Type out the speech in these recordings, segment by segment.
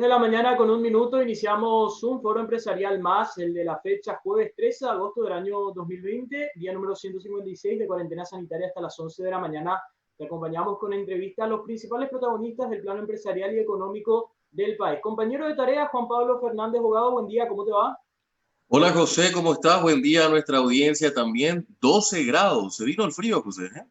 de la mañana con 1 minuto iniciamos un foro empresarial más, el de la fecha jueves 13 de agosto del año 2020, día número 156 de cuarentena sanitaria hasta las 11 de la mañana. Te acompañamos con entrevista a los principales protagonistas del plano empresarial y económico del país. Compañero de tarea, Juan Pablo Fernández, abogado, buen día, ¿cómo te va? Hola José, ¿cómo estás? Buen día a nuestra audiencia también. 12 grados, se vino el frío, José, ¿eh?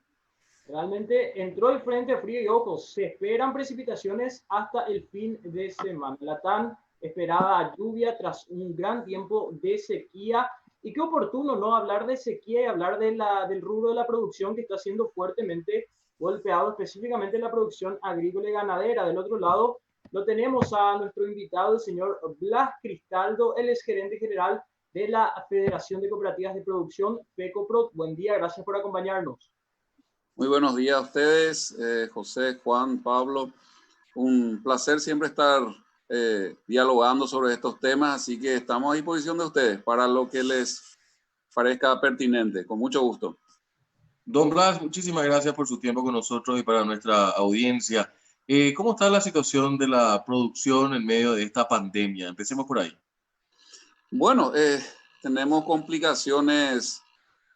Realmente entró el frente frío y ojo, se esperan precipitaciones hasta el fin de semana. La tan esperada lluvia tras un gran tiempo de sequía. Y qué oportuno, ¿no? Hablar de sequía y hablar del rubro de la producción que está siendo fuertemente golpeado, específicamente la producción agrícola y ganadera. Del otro lado, lo tenemos a nuestro invitado, el señor Blas Cristaldo, él es gerente general de la Federación de Cooperativas de Producción, FECOPROD. Buen día, gracias por acompañarnos. Muy buenos días a ustedes, José, Juan, Pablo. Un placer siempre estar dialogando sobre estos temas, así que estamos a disposición de ustedes para lo que les parezca pertinente. Con mucho gusto. Don Blas, muchísimas gracias por su tiempo con nosotros y para nuestra audiencia. ¿Cómo está la situación de la producción en medio de esta pandemia? Empecemos por ahí. Bueno, tenemos complicaciones,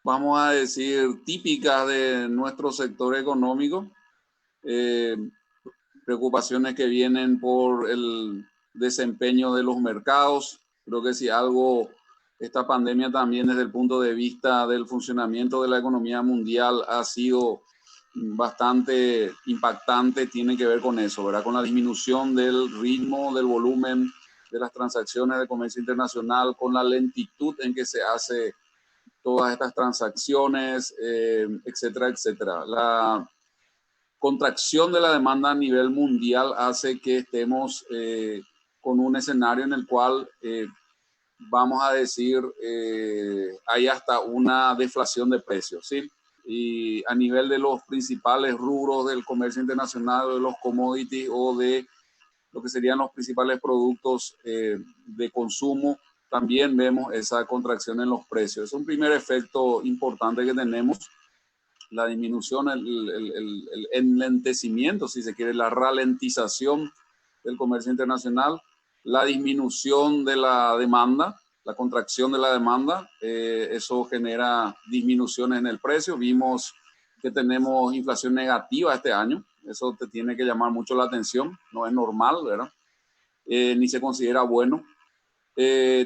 vamos a decir, típicas de nuestro sector económico. Preocupaciones que vienen por el desempeño de los mercados. Creo que si algo, esta pandemia también desde el punto de vista del funcionamiento de la economía mundial ha sido bastante impactante, tiene que ver con eso, ¿verdad? Con la disminución del ritmo, del volumen de las transacciones de comercio internacional, con la lentitud en que se hace todas estas transacciones, etcétera, etcétera. La contracción de la demanda a nivel mundial hace que estemos con un escenario en el cual vamos a decir hay hasta una deflación de precios, ¿sí? Y a nivel de los principales rubros del comercio internacional, de los commodities o de lo que serían los principales productos de consumo, también vemos esa contracción en los precios. Es un primer efecto importante que tenemos. La disminución, el enlentecimiento, si se quiere, la ralentización del comercio internacional, la disminución de la demanda, la contracción de la demanda, eso genera disminuciones en el precio. Vimos que tenemos inflación negativa este año, eso te tiene que llamar mucho la atención, no es normal, ¿verdad? Ni se considera bueno.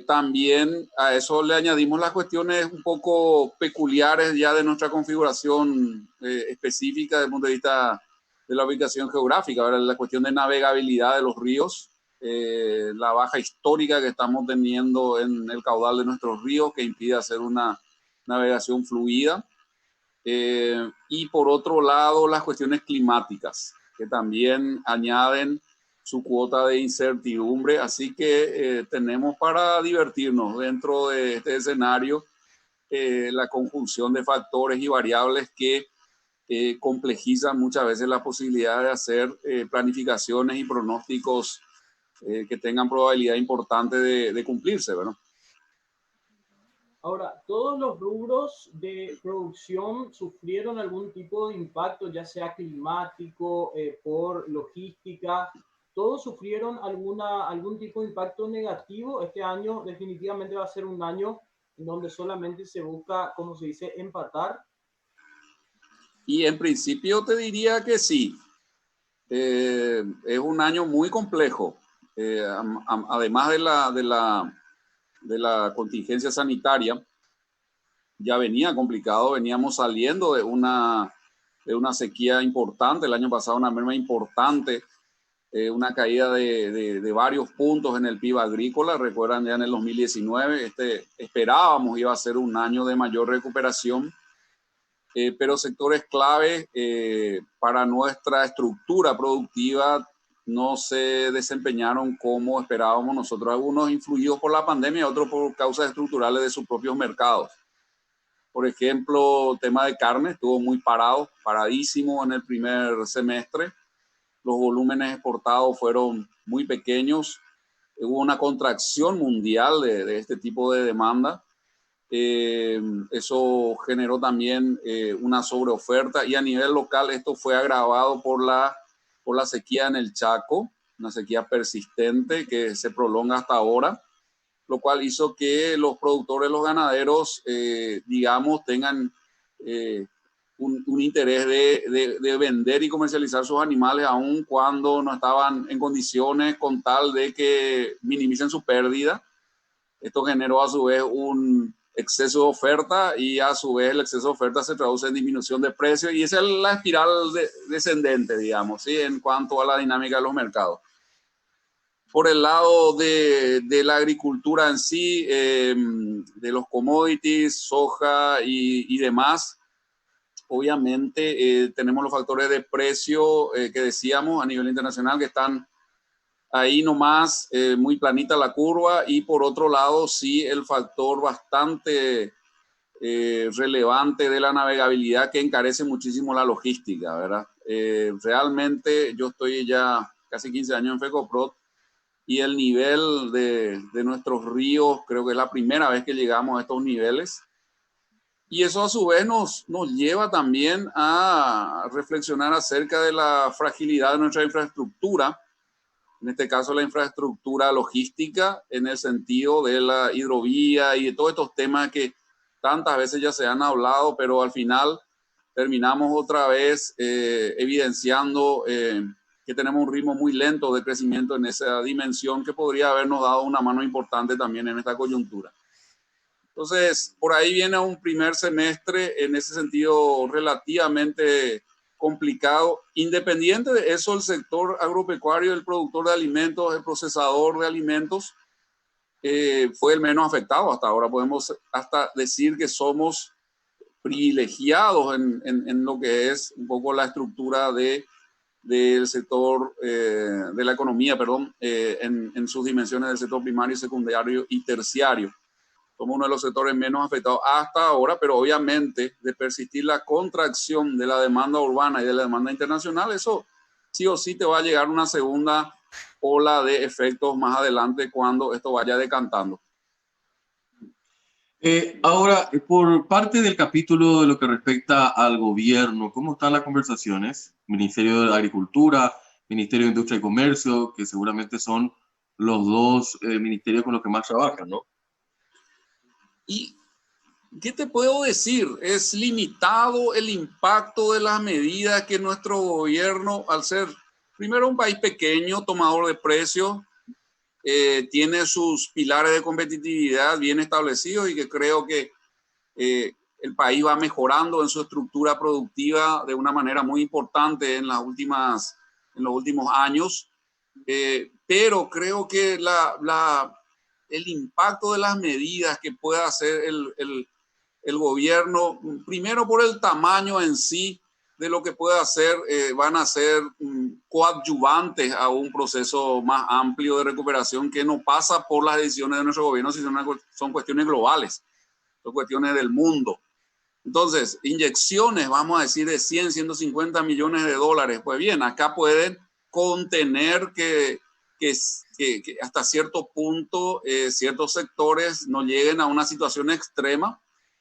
También a eso le añadimos las cuestiones un poco peculiares ya de nuestra configuración específica desde el punto de vista de la ubicación geográfica, ¿verdad? La cuestión de navegabilidad de los ríos, la baja histórica que estamos teniendo en el caudal de nuestros ríos que impide hacer una navegación fluida. Y por otro lado, las cuestiones climáticas que también añaden su cuota de incertidumbre, así que tenemos para divertirnos dentro de este escenario la conjunción de factores y variables que complejizan muchas veces la posibilidad de hacer planificaciones y pronósticos que tengan probabilidad importante de cumplirse, ¿verdad? Ahora, todos los rubros de producción sufrieron algún tipo de impacto, ya sea climático, por logística, todos sufrieron algún tipo de impacto negativo. Este año definitivamente va a ser un año en donde solamente se busca, como se dice, empatar. Y en principio te diría que sí. Es un año muy complejo. Además de la contingencia sanitaria, ya venía complicado, veníamos saliendo de una sequía importante, el año pasado una merma importante, una caída de varios puntos en el PIB agrícola. Recuerdan, ya en el 2019 esperábamos iba a ser un año de mayor recuperación, pero sectores clave para nuestra estructura productiva no se desempeñaron como esperábamos nosotros, algunos influidos por la pandemia y otros por causas estructurales de sus propios mercados. Por ejemplo, el tema de carne estuvo muy paradísimo en el primer semestre. Los volúmenes exportados fueron muy pequeños. Hubo una contracción mundial de este tipo de demanda. Eso generó también una sobreoferta, y a nivel local esto fue agravado por la sequía en el Chaco, una sequía persistente que se prolonga hasta ahora, lo cual hizo que los productores, los ganaderos, digamos, tengan un interés de vender y comercializar sus animales aun cuando no estaban en condiciones, con tal de que minimicen su pérdida. Esto generó a su vez un exceso de oferta y a su vez el exceso de oferta se traduce en disminución de precios, y esa es la espiral descendente, digamos, ¿sí? En cuanto a la dinámica de los mercados. Por el lado de la agricultura en sí, de los commodities, soja y demás, obviamente tenemos los factores de precio que decíamos a nivel internacional, que están ahí nomás, muy planita la curva, y por otro lado sí el factor bastante relevante de la navegabilidad, que encarece muchísimo la logística, ¿verdad? Realmente yo estoy ya casi 15 años en FECOPROD, y el nivel de nuestros ríos, creo que es la primera vez que llegamos a estos niveles. Y eso a su vez nos lleva también a reflexionar acerca de la fragilidad de nuestra infraestructura, en este caso la infraestructura logística, en el sentido de la hidrovía y de todos estos temas que tantas veces ya se han hablado, pero al final terminamos otra vez evidenciando que tenemos un ritmo muy lento de crecimiento en esa dimensión, que podría habernos dado una mano importante también en esta coyuntura. Entonces, por ahí viene un primer semestre en ese sentido relativamente complicado. Independiente de eso, el sector agropecuario, el productor de alimentos, el procesador de alimentos, fue el menos afectado hasta ahora. Podemos hasta decir que somos privilegiados en lo que es un poco la estructura del sector, de la economía, perdón, en sus dimensiones del sector primario, secundario y terciario. Somos uno de los sectores menos afectados hasta ahora, pero obviamente de persistir la contracción de la demanda urbana y de la demanda internacional, eso sí o sí te va a llegar una segunda ola de efectos más adelante cuando esto vaya decantando. Ahora, por parte del capítulo de lo que respecta al gobierno, ¿cómo están las conversaciones? Ministerio de Agricultura, Ministerio de Industria y Comercio, que seguramente son los dos ministerios con los que más trabajan, ¿no? ¿Y qué te puedo decir? Es limitado el impacto de las medidas que nuestro gobierno, al ser primero un país pequeño, tomador de precios, tiene sus pilares de competitividad bien establecidos, y que creo que el país va mejorando en su estructura productiva de una manera muy importante en los últimos años. Pero creo que el impacto de las medidas que pueda hacer el gobierno, primero por el tamaño en sí de lo que puede hacer, van a ser coadyuvantes a un proceso más amplio de recuperación, que no pasa por las decisiones de nuestro gobierno, sino son cuestiones globales, son cuestiones del mundo. Entonces, inyecciones, vamos a decir, de 100, 150 millones de dólares, pues bien, acá pueden contener que hasta cierto punto ciertos sectores no lleguen a una situación extrema,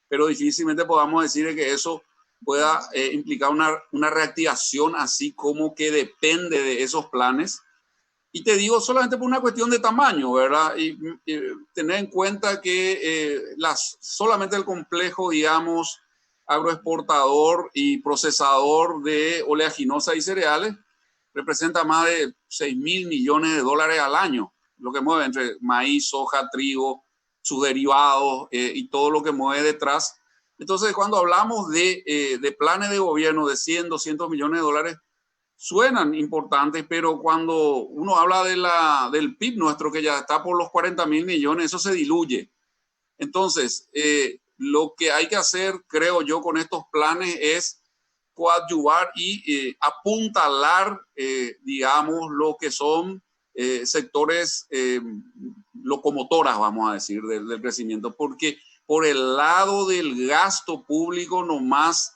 pero difícilmente podamos decir que eso pueda implicar una reactivación así como que depende de esos planes. Y te digo solamente por una cuestión de tamaño, ¿verdad? Y tener en cuenta que solamente el complejo, digamos, agroexportador y procesador de oleaginosa y cereales representa más de 6.000 millones de dólares al año, lo que mueve entre maíz, soja, trigo, sus derivados y todo lo que mueve detrás. Entonces, cuando hablamos de planes de gobierno de 100, 200 millones de dólares, suenan importantes, pero cuando uno habla del PIB nuestro, que ya está por los 40.000 millones, eso se diluye. Entonces, lo que hay que hacer, creo yo, con estos planes es coadyuvar y apuntalar, digamos, lo que son sectores locomotoras, vamos a decir, del crecimiento, porque por el lado del gasto público nomás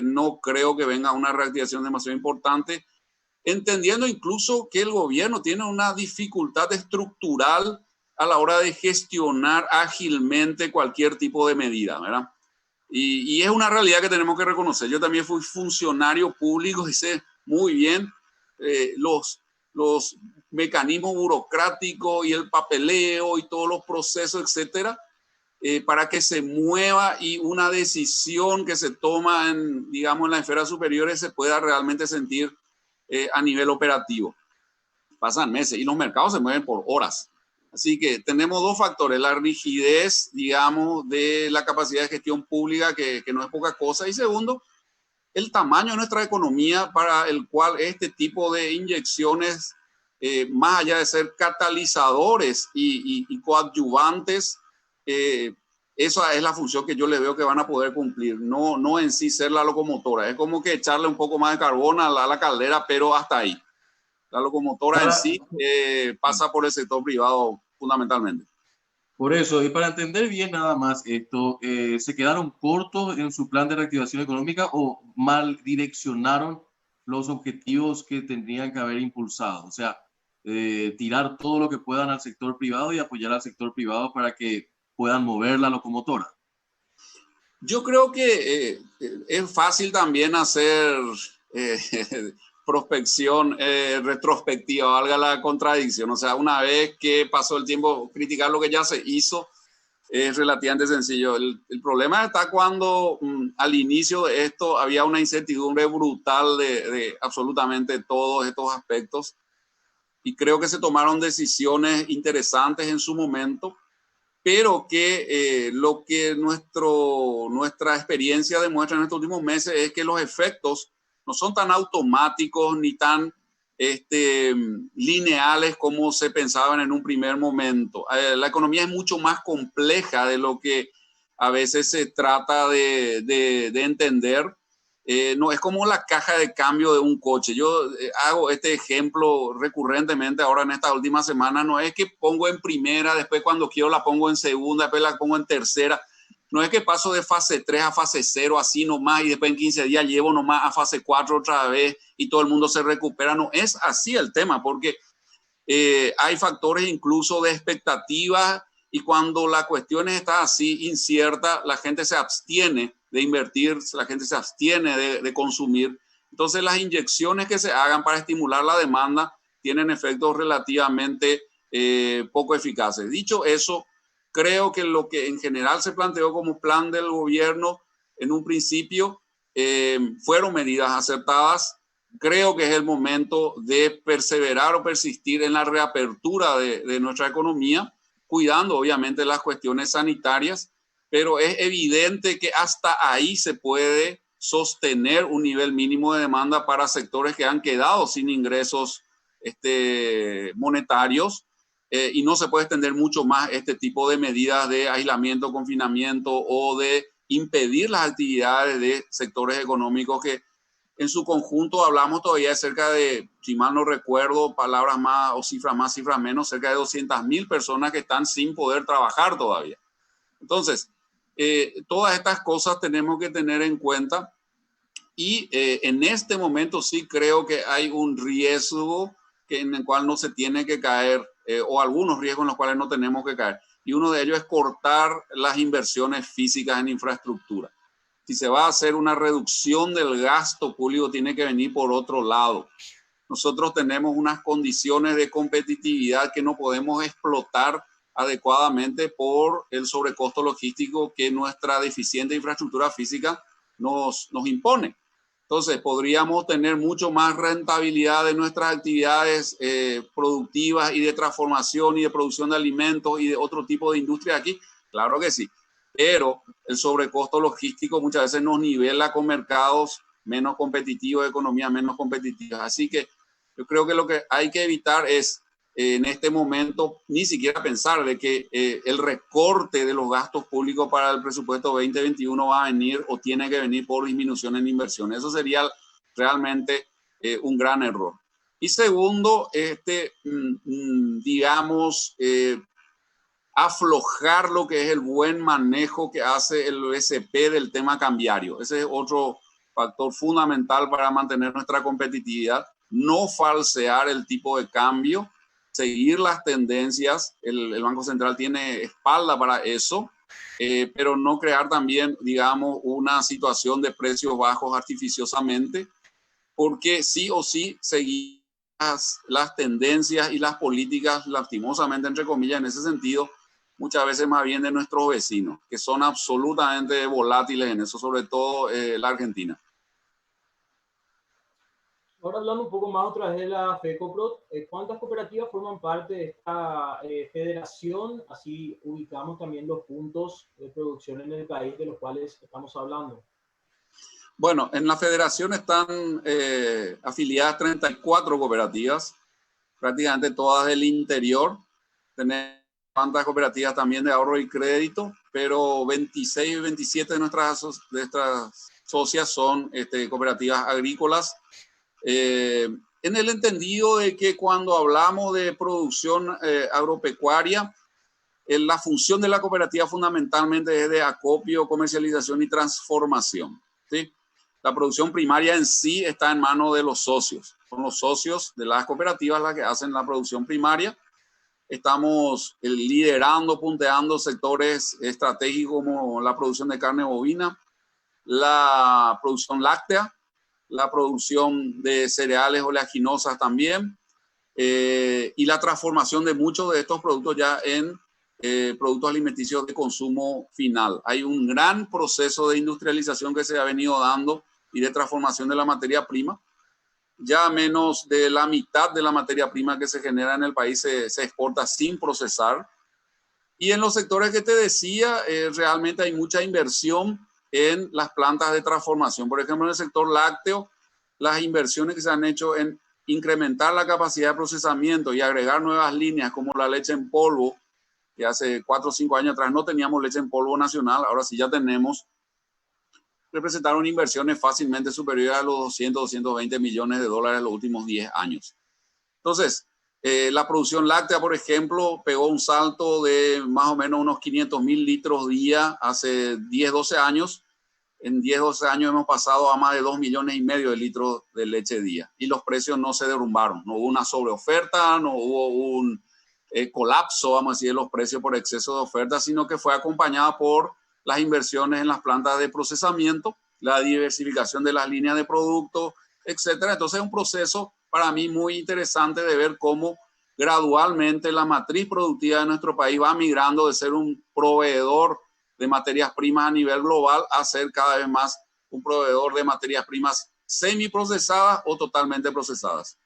no creo que venga una reactivación demasiado importante, entendiendo incluso que el gobierno tiene una dificultad estructural a la hora de gestionar ágilmente cualquier tipo de medida, ¿verdad? Y es una realidad que tenemos que reconocer. Yo también fui funcionario público y sé muy bien los mecanismos burocráticos y el papeleo y todos los procesos, etcétera, para que se mueva y una decisión que se toma en, digamos, en las esferas superiores se pueda realmente sentir a nivel operativo. Pasan meses y los mercados se mueven por horas. Así que tenemos dos factores: la rigidez, digamos, de la capacidad de gestión pública, que no es poca cosa, y segundo, el tamaño de nuestra economía, para el cual este tipo de inyecciones, más allá de ser catalizadores y coadyuvantes, esa es la función que yo le veo que van a poder cumplir, no en sí ser la locomotora. Es como que echarle un poco más de carbón a la caldera, pero hasta ahí. La locomotora en sí pasa por el sector privado fundamentalmente. Por eso, y para entender bien nada más esto, ¿se quedaron cortos en su plan de reactivación económica o mal direccionaron los objetivos que tendrían que haber impulsado? O sea, tirar todo lo que puedan al sector privado y apoyar al sector privado para que puedan mover la locomotora. Yo creo que es fácil también hacer prospección retrospectiva, valga la contradicción. O sea, una vez que pasó el tiempo, criticar lo que ya se hizo es relativamente sencillo. El problema está cuando al inicio de esto había una incertidumbre brutal de absolutamente todos estos aspectos, y creo que se tomaron decisiones interesantes en su momento, pero que lo que nuestra experiencia demuestra en estos últimos meses es que los efectos no son tan automáticos ni tan lineales como se pensaban en un primer momento. La economía es mucho más compleja de lo que a veces se trata de entender. No es como la caja de cambio de un coche. Yo hago este ejemplo recurrentemente ahora en esta última semana. No es que pongo en primera, después cuando quiero la pongo en segunda, después la pongo en tercera. No es que paso de fase 3 a fase 0 así nomás y después en 15 días llevo nomás a fase 4 otra vez y todo el mundo se recupera. No es así el tema, porque hay factores incluso de expectativas, y cuando la cuestión está así incierta, la gente se abstiene de invertir, la gente se abstiene de consumir. Entonces las inyecciones que se hagan para estimular la demanda tienen efectos relativamente poco eficaces. Dicho eso, creo que lo que en general se planteó como plan del gobierno en un principio fueron medidas acertadas. Creo que es el momento de perseverar o persistir en la reapertura de nuestra economía, cuidando obviamente las cuestiones sanitarias, pero es evidente que hasta ahí se puede sostener un nivel mínimo de demanda para sectores que han quedado sin ingresos monetarios, y no se puede extender mucho más este tipo de medidas de aislamiento, confinamiento o de impedir las actividades de sectores económicos que en su conjunto hablamos todavía de cerca de, si mal no recuerdo, palabras más o cifras más, cifras menos, cerca de 200.000 personas que están sin poder trabajar todavía. Entonces, todas estas cosas tenemos que tener en cuenta, y en este momento sí creo que hay un riesgo en el cual no se tiene que caer, o algunos riesgos en los cuales no tenemos que caer. Y uno de ellos es cortar las inversiones físicas en infraestructura. Si se va a hacer una reducción del gasto público, tiene que venir por otro lado. Nosotros tenemos unas condiciones de competitividad que no podemos explotar adecuadamente por el sobrecosto logístico que nuestra deficiente infraestructura física nos impone. Entonces, podríamos tener mucho más rentabilidad de nuestras actividades productivas y de transformación y de producción de alimentos y de otro tipo de industria aquí. Claro que sí. Pero el sobrecosto logístico muchas veces nos nivela con mercados menos competitivos, economías menos competitivas. Así que yo creo que lo que hay que evitar es, en este momento, ni siquiera pensar de que el recorte de los gastos públicos para el presupuesto 2021 va a venir o tiene que venir por disminución en inversiones. Eso sería realmente un gran error. Y segundo, digamos, aflojar lo que es el buen manejo que hace el BCP del tema cambiario. Ese es otro factor fundamental para mantener nuestra competitividad. No falsear el tipo de cambio, seguir las tendencias. El Banco Central tiene espalda para eso, pero no crear también, digamos, una situación de precios bajos artificiosamente, porque sí o sí seguir las tendencias y las políticas, lastimosamente, entre comillas, en ese sentido, muchas veces más bien de nuestros vecinos, que son absolutamente volátiles en eso, sobre todo la Argentina. Ahora hablando un poco más otra vez de la FECOPROD, ¿cuántas cooperativas forman parte de esta federación? Así ubicamos también los puntos de producción en el país de los cuales estamos hablando. Bueno, en la federación están afiliadas 34 cooperativas, prácticamente todas del interior. Tenemos cuantas cooperativas también de ahorro y crédito, pero 26 y 27 de nuestras socias son cooperativas agrícolas. En el entendido de que cuando hablamos de producción agropecuaria, la función de la cooperativa fundamentalmente es de acopio, comercialización y transformación, ¿sí? La producción primaria en sí está en manos de los socios. Son los socios de las cooperativas las que hacen la producción primaria. Estamos liderando, punteando sectores estratégicos como la producción de carne bovina, la producción láctea, la producción de cereales oleaginosas también, y la transformación de muchos de estos productos ya en productos alimenticios de consumo final. Hay un gran proceso de industrialización que se ha venido dando y de transformación de la materia prima. Ya menos de la mitad de la materia prima que se genera en el país se exporta sin procesar. Y en los sectores que te decía, realmente hay mucha inversión en las plantas de transformación. Por ejemplo, en el sector lácteo, las inversiones que se han hecho en incrementar la capacidad de procesamiento y agregar nuevas líneas como la leche en polvo, que hace 4 o 5 años atrás no teníamos leche en polvo nacional, ahora sí ya tenemos, representaron inversiones fácilmente superiores a los 200, 220 millones de dólares en los últimos 10 años. Entonces, la producción láctea, por ejemplo, pegó un salto de más o menos unos 500.000 litros día hace 10, 12 años. En 10, 12 años hemos pasado a más de 2,5 millones de litros de leche día. Y los precios no se derrumbaron. No hubo una sobreoferta, no hubo un colapso, vamos a decir, de los precios por exceso de oferta, sino que fue acompañada por las inversiones en las plantas de procesamiento, la diversificación de las líneas de productos, etcétera. Entonces es un proceso para mí muy interesante de ver cómo gradualmente la matriz productiva de nuestro país va migrando de ser un proveedor de materias primas a nivel global a ser cada vez más un proveedor de materias primas semiprocesadas o totalmente procesadas.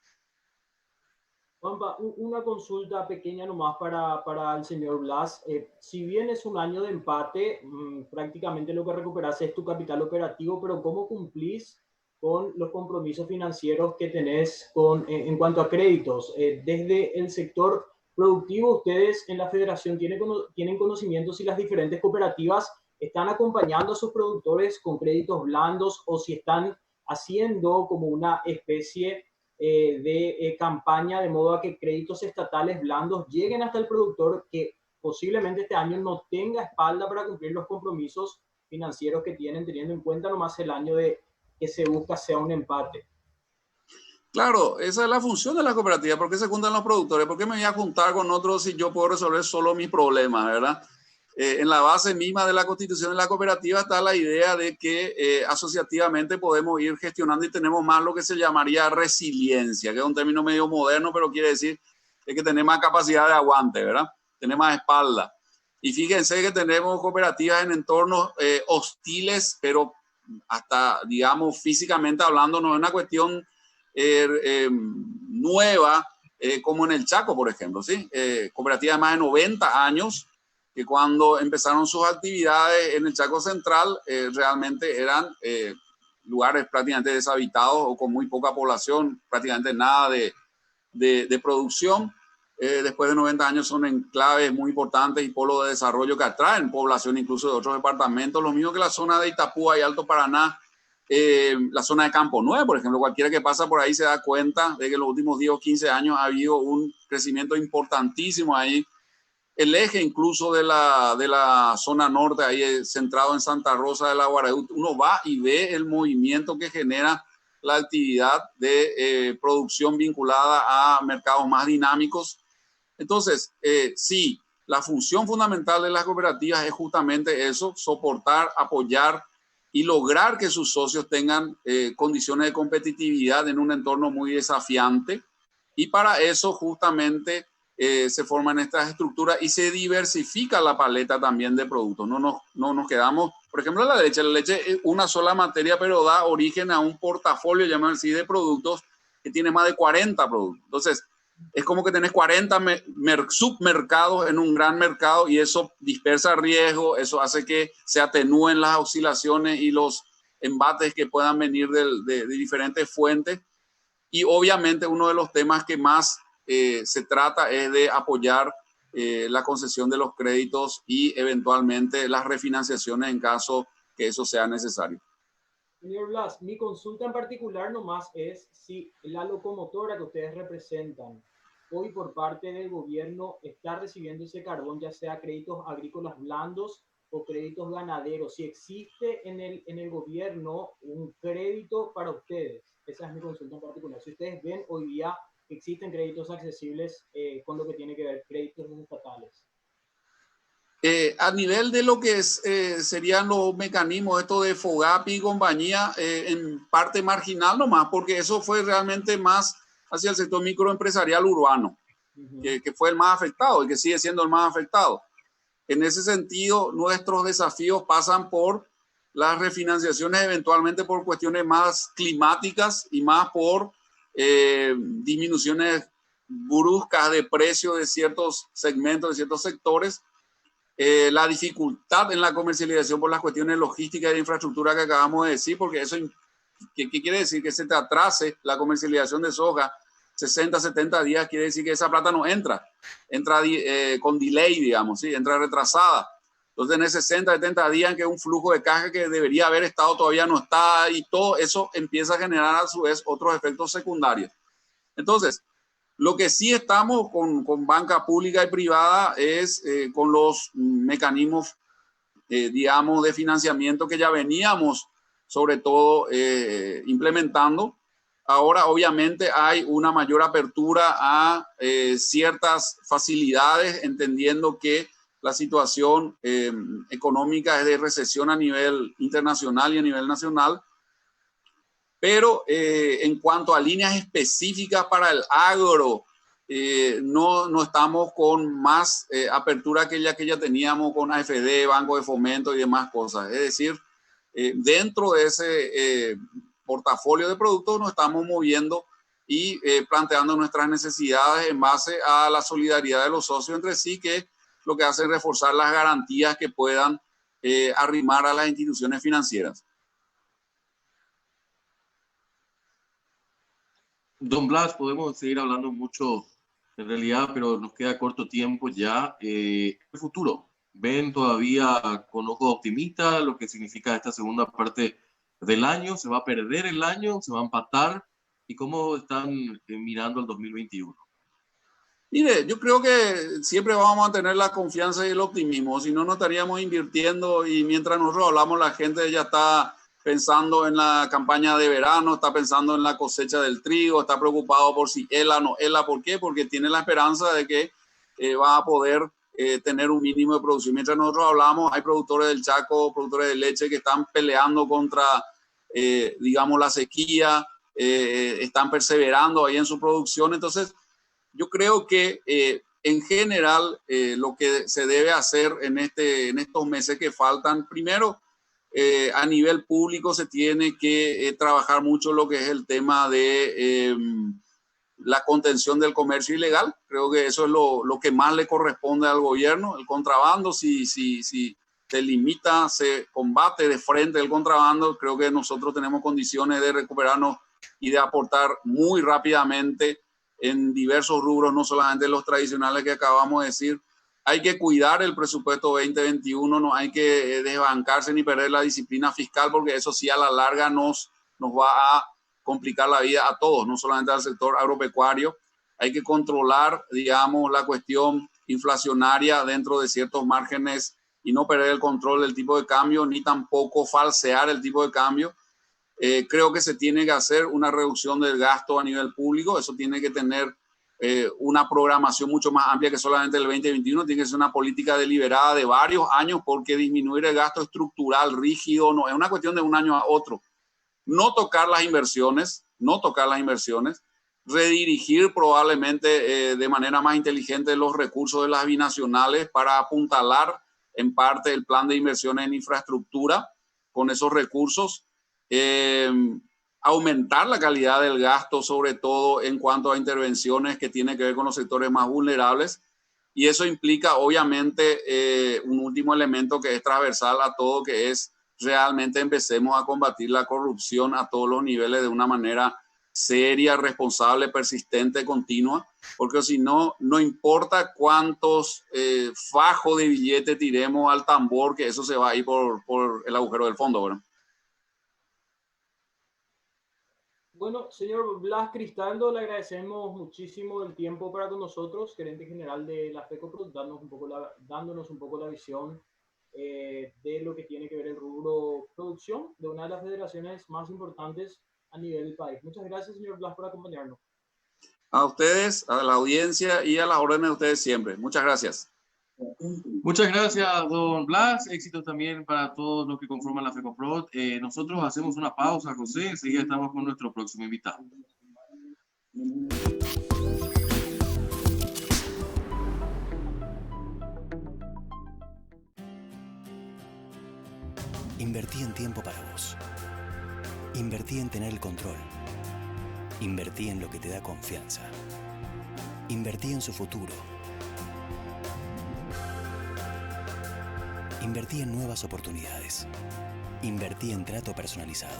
Juanpa, una consulta pequeña nomás para el señor Blas. Si bien es un año de empate, prácticamente lo que recuperas es tu capital operativo, pero ¿cómo cumplís con los compromisos financieros que tenés en cuanto a créditos? Desde el sector productivo, ustedes en la federación tienen conocimiento si las diferentes cooperativas están acompañando a sus productores con créditos blandos o si están haciendo como una especie de campaña de modo a que créditos estatales blandos lleguen hasta el productor que posiblemente este año no tenga espalda para cumplir los compromisos financieros que tienen, teniendo en cuenta nomás el año de que se busca sea un empate. Claro, esa es la función de la cooperativa. ¿Por qué se juntan los productores? ¿Por qué me voy a juntar con otros si yo puedo resolver solo mis problemas, verdad? En la base misma de la constitución de la cooperativa está la idea de que asociativamente podemos ir gestionando y tenemos más lo que se llamaría resiliencia, que es un término medio moderno, pero quiere decir que tenemos más capacidad de aguante, ¿verdad? Tenemos más espalda. Y fíjense que tenemos cooperativas en entornos hostiles, pero hasta, digamos, físicamente hablando, no es una cuestión nueva, como en el Chaco, por ejemplo, ¿sí? Cooperativas de más de 90 años, que cuando empezaron sus actividades en el Chaco Central, realmente eran lugares prácticamente deshabitados o con muy poca población, prácticamente nada de producción. Después de 90 años son enclaves muy importantes y polos de desarrollo que atraen población incluso de otros departamentos, lo mismo que la zona de Itapúa y Alto Paraná, la zona de Campo Nuevo, por ejemplo. Cualquiera que pasa por ahí se da cuenta de que en los últimos 10 o 15 años ha habido un crecimiento importantísimo ahí. El eje incluso de la zona norte, ahí centrado en Santa Rosa de la Guaraú, uno va y ve el movimiento que genera la actividad de producción vinculada a mercados más dinámicos. Entonces, sí, la función fundamental de las cooperativas es justamente eso, soportar, apoyar y lograr que sus socios tengan condiciones de competitividad en un entorno muy desafiante. Y para eso justamente se forman estas estructuras y se diversifica la paleta también de productos. No nos quedamos, por ejemplo, la leche es una sola materia, pero da origen a un portafolio, llamado así, de productos que tiene más de 40 productos. Entonces, es como que tenés 40 submercados en un gran mercado y eso dispersa riesgo, eso hace que se atenúen las oscilaciones y los embates que puedan venir de diferentes fuentes. Y obviamente uno de los temas que más se trata es de apoyar la concesión de los créditos y eventualmente las refinanciaciones en caso que eso sea necesario. Señor Blas, mi consulta en particular nomás es si la locomotora que ustedes representan hoy por parte del gobierno está recibiendo ese carbón, ya sea créditos agrícolas blandos o créditos ganaderos, si existe en el gobierno un crédito para ustedes. Esa es mi consulta en particular. Si ustedes ven hoy día que existen créditos accesibles con lo que tiene que ver créditos estatales. A nivel de lo que serían los mecanismos, esto de FOGAPI y compañía, en parte marginal nomás, porque eso fue realmente más hacia el sector microempresarial urbano, que fue el más afectado y que sigue siendo el más afectado. En ese sentido, nuestros desafíos pasan por las refinanciaciones, eventualmente por cuestiones más climáticas y más por disminuciones bruscas de precio de ciertos segmentos, de ciertos sectores. La dificultad en la comercialización por las cuestiones logísticas y de infraestructura que acabamos de decir, porque eso, ¿qué quiere decir? Que se te atrase la comercialización de soja 60, 70 días, quiere decir que esa plata no entra con delay, digamos, ¿sí? Entra retrasada. Entonces, en 60, 70 días en que un flujo de caja que debería haber estado todavía no está y todo eso empieza a generar a su vez otros efectos secundarios. Entonces, lo que sí estamos con banca pública y privada es con los mecanismos, digamos, de financiamiento que ya veníamos, sobre todo, implementando. Ahora, obviamente, hay una mayor apertura a ciertas facilidades, entendiendo que la situación económica es de recesión a nivel internacional y a nivel nacional. Pero en cuanto a líneas específicas para el agro, no estamos con más apertura que ya teníamos con AFD, Banco de Fomento y demás cosas. Es decir, dentro de ese portafolio de productos nos estamos moviendo y planteando nuestras necesidades en base a la solidaridad de los socios entre sí, que lo que hace es reforzar las garantías que puedan arrimar a las instituciones financieras. Don Blas, podemos seguir hablando mucho en realidad, pero nos queda corto tiempo ya. El futuro, ¿ven todavía con ojo optimista lo que significa esta segunda parte del año? ¿Se va a perder el año? ¿Se va a empatar? ¿Y cómo están mirando el 2021? Mire, yo creo que siempre vamos a tener la confianza y el optimismo, si no, no estaríamos invirtiendo y mientras nosotros hablamos la gente ya está pensando en la campaña de verano, está pensando en la cosecha del trigo, está preocupado por si hela o no hela. ¿Por qué? Porque tiene la esperanza de que va a poder tener un mínimo de producción. Mientras nosotros hablamos, hay productores del Chaco, productores de leche que están peleando contra, digamos, la sequía, están perseverando ahí en su producción. Entonces, yo creo que en general lo que se debe hacer en estos meses que faltan, primero, a nivel público se tiene que trabajar mucho lo que es el tema de la contención del comercio ilegal. Creo que eso es lo que más le corresponde al gobierno. El contrabando, si se limita, se combate de frente el contrabando, creo que nosotros tenemos condiciones de recuperarnos y de aportar muy rápidamente en diversos rubros, no solamente los tradicionales que acabamos de decir. Hay que cuidar el presupuesto 2021, no hay que desbancarse ni perder la disciplina fiscal, porque eso sí a la larga nos va a complicar la vida a todos, no solamente al sector agropecuario. Hay que controlar, digamos, la cuestión inflacionaria dentro de ciertos márgenes y no perder el control del tipo de cambio, ni tampoco falsear el tipo de cambio. Creo que se tiene que hacer una reducción del gasto a nivel público, eso tiene que tener una programación mucho más amplia que solamente el 2021, tiene que ser una política deliberada de varios años, porque disminuir el gasto estructural rígido no es una cuestión de un año a otro. No tocar las inversiones, redirigir probablemente de manera más inteligente los recursos de las binacionales para apuntalar en parte el plan de inversión en infraestructura con esos recursos, aumentar la calidad del gasto, sobre todo en cuanto a intervenciones que tienen que ver con los sectores más vulnerables. Y eso implica, obviamente, un último elemento que es transversal a todo, que es realmente empecemos a combatir la corrupción a todos los niveles de una manera seria, responsable, persistente, continua, porque si no, no importa cuántos fajos de billete tiremos al tambor, que eso se va a ir por el agujero del fondo, ¿verdad? Bueno, señor Blas Cristaldo, le agradecemos muchísimo el tiempo para con nosotros, gerente general de la FECOPROD, dándonos un poco la visión de lo que tiene que ver el rubro producción de una de las federaciones más importantes a nivel del país. Muchas gracias, señor Blas, por acompañarnos. A ustedes, a la audiencia y a las órdenes de ustedes siempre. Muchas gracias. Muchas gracias, don Blas. Éxitos también para todos los que conforman la FECOPROD. Nosotros hacemos una pausa, José. Enseguida estamos con nuestro próximo invitado. Invertí en tiempo para vos. Invertí en tener el control. Invertí en lo que te da confianza. Invertí en su futuro. Invertí en nuevas oportunidades. Invertí en trato personalizado.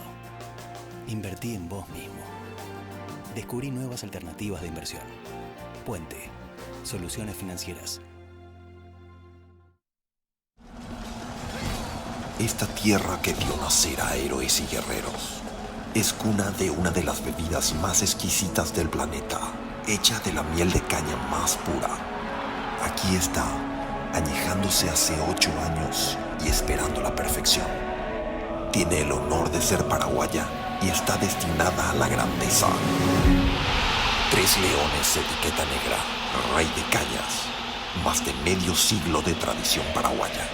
Invertí en vos mismo. Descubrí nuevas alternativas de inversión. Puente. Soluciones financieras. Esta tierra que vio nacer a héroes y guerreros es cuna de una de las bebidas más exquisitas del planeta, hecha de la miel de caña más pura. Aquí está, añejándose hace 8 años y esperando la perfección. Tiene el honor de ser paraguaya y está destinada a la grandeza. 3 Leones, etiqueta negra, rey de cañas. Más de medio siglo de tradición paraguaya.